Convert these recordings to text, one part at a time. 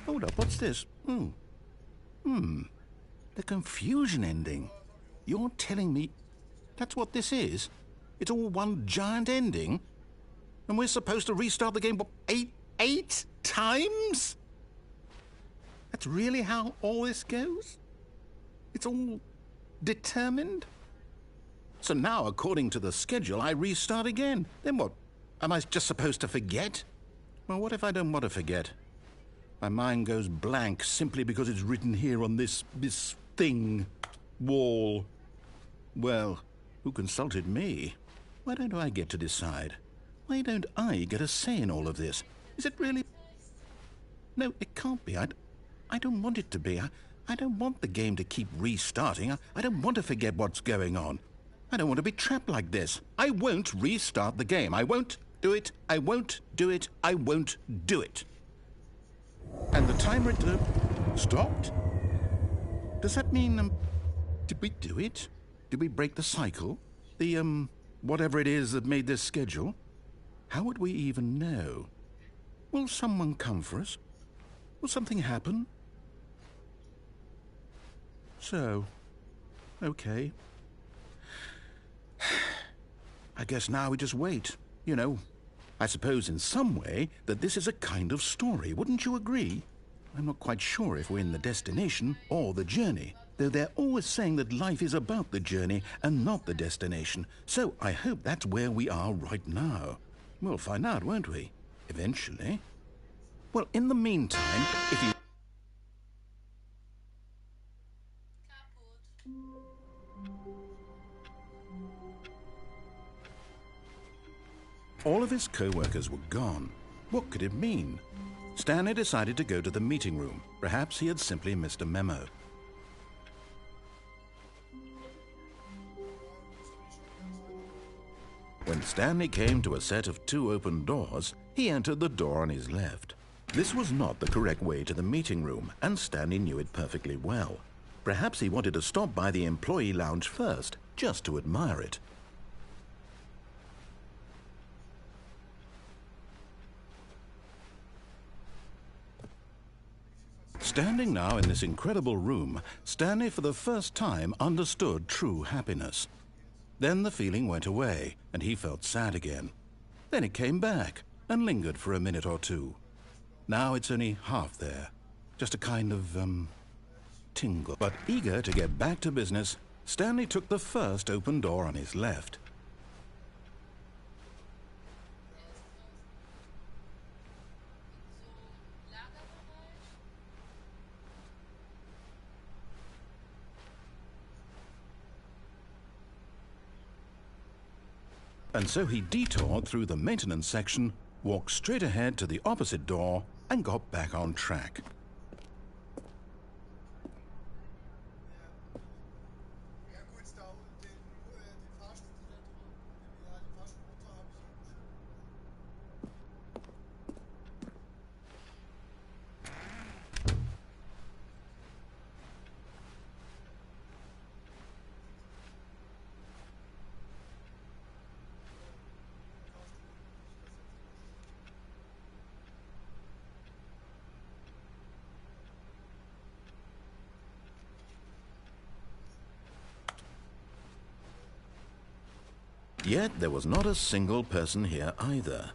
Hold up, what's this? The confusion ending. You're telling me that's what this is? It's all one giant ending? And we're supposed to restart the game, what, eight times? That's really how all this goes? It's all determined? So now, according to the schedule, I restart again. Then what? Am I just supposed to forget? Well, what if I don't want to forget? My mind goes blank simply because it's written here on this thing, wall. Well, who consulted me? Why don't I get to decide? Why don't I get a say in all of this? Is it really? No, it can't be. I don't want it to be. I don't want the game to keep restarting. I don't want to forget what's going on. I don't want to be trapped like this. I won't restart the game. I won't do it. I won't do it. I won't do it. And the timer stopped? Does that mean, did we do it? Did we break the cycle? The, whatever it is that made this schedule? How would we even know? Will someone come for us? Will something happen? So, okay. I guess now we just wait. You know, I suppose in some way that this is a kind of story. Wouldn't you agree? I'm not quite sure if we're in the destination or the journey, though they're always saying that life is about the journey and not the destination. So I hope that's where we are right now. We'll find out, won't we? Eventually. Well, in the meantime, if you... All of his co-workers were gone. What could it mean? Stanley decided to go to the meeting room. Perhaps he had simply missed a memo. When Stanley came to a set of 2 open doors, he entered the door on his left. This was not the correct way to the meeting room, and Stanley knew it perfectly well. Perhaps he wanted to stop by the employee lounge first, just to admire it. Standing now in this incredible room, Stanley for the first time understood true happiness. Then the feeling went away, and he felt sad again. Then it came back, and lingered for a minute or two. Now it's only half there, just a kind of, tingle. But eager to get back to business, Stanley took the first open door on his left. And so he detoured through the maintenance section, walked straight ahead to the opposite door, and got back on track. Yet there was not a single person here either.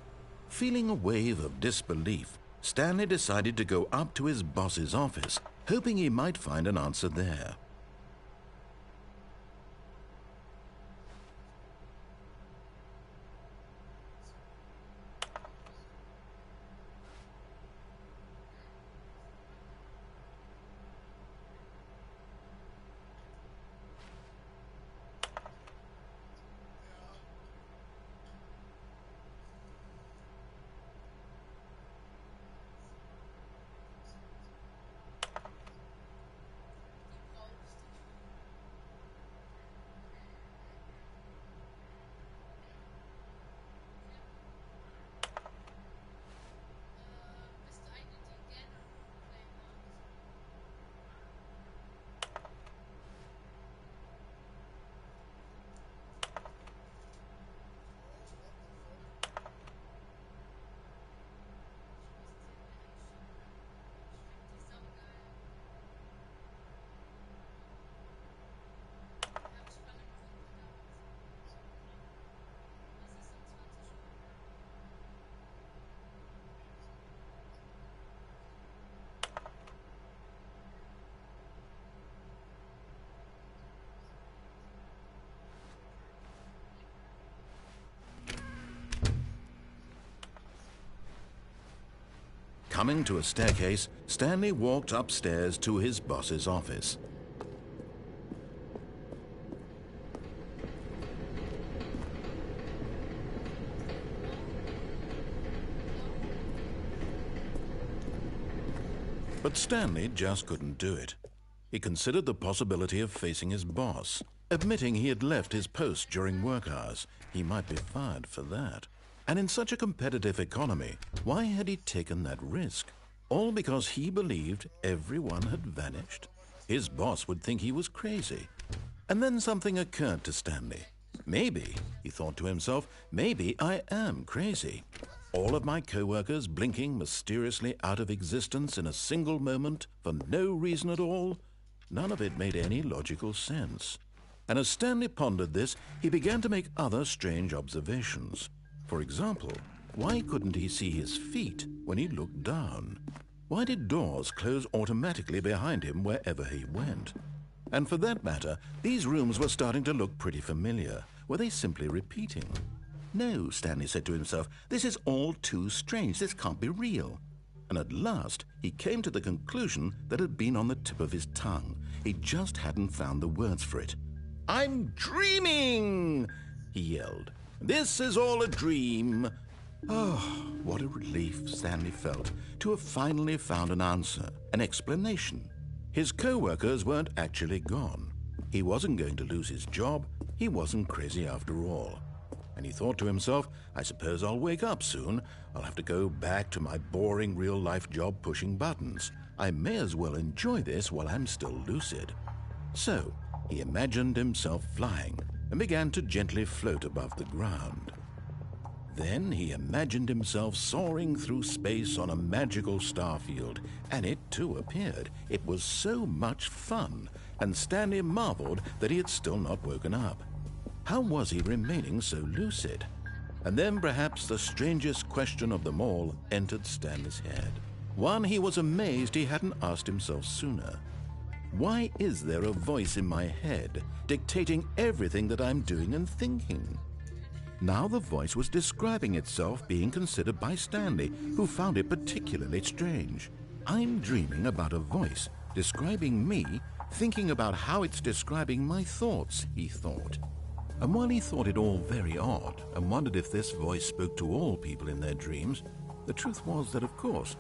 Feeling a wave of disbelief, Stanley decided to go up to his boss's office, hoping he might find an answer there. Coming to a staircase, Stanley walked upstairs to his boss's office. But Stanley just couldn't do it. He considered the possibility of facing his boss. Admitting he had left his post during work hours, he might be fired for that. And in such a competitive economy, why had he taken that risk? All because he believed everyone had vanished? His boss would think he was crazy. And then something occurred to Stanley. Maybe, he thought to himself, maybe I am crazy. All of my co-workers blinking mysteriously out of existence in a single moment for no reason at all? None of it made any logical sense. And as Stanley pondered this, he began to make other strange observations. For example, why couldn't he see his feet when he looked down? Why did doors close automatically behind him wherever he went? And for that matter, these rooms were starting to look pretty familiar. Were they simply repeating? No, Stanley said to himself, this is all too strange. This can't be real. And at last, he came to the conclusion that had been on the tip of his tongue. He just hadn't found the words for it. "I'm dreaming!" he yelled. "This is all a dream." Oh, what a relief Stanley felt to have finally found an answer, an explanation. His co-workers weren't actually gone. He wasn't going to lose his job. He wasn't crazy after all. And he thought to himself, I suppose I'll wake up soon. I'll have to go back to my boring real-life job pushing buttons. I may as well enjoy this while I'm still lucid. So, he imagined himself flying and began to gently float above the ground. Then he imagined himself soaring through space on a magical starfield, and it too appeared. It was so much fun, and Stanley marveled that he had still not woken up. How was he remaining so lucid? And then perhaps the strangest question of them all entered Stanley's head. One he was amazed he hadn't asked himself sooner. Why is there a voice in my head dictating everything that I'm doing and thinking? Now the voice was describing itself being considered by Stanley, who found it particularly strange. I'm dreaming about a voice describing me, thinking about how it's describing my thoughts, he thought. And while he thought it all very odd and wondered if this voice spoke to all people in their dreams, the truth was that, of course,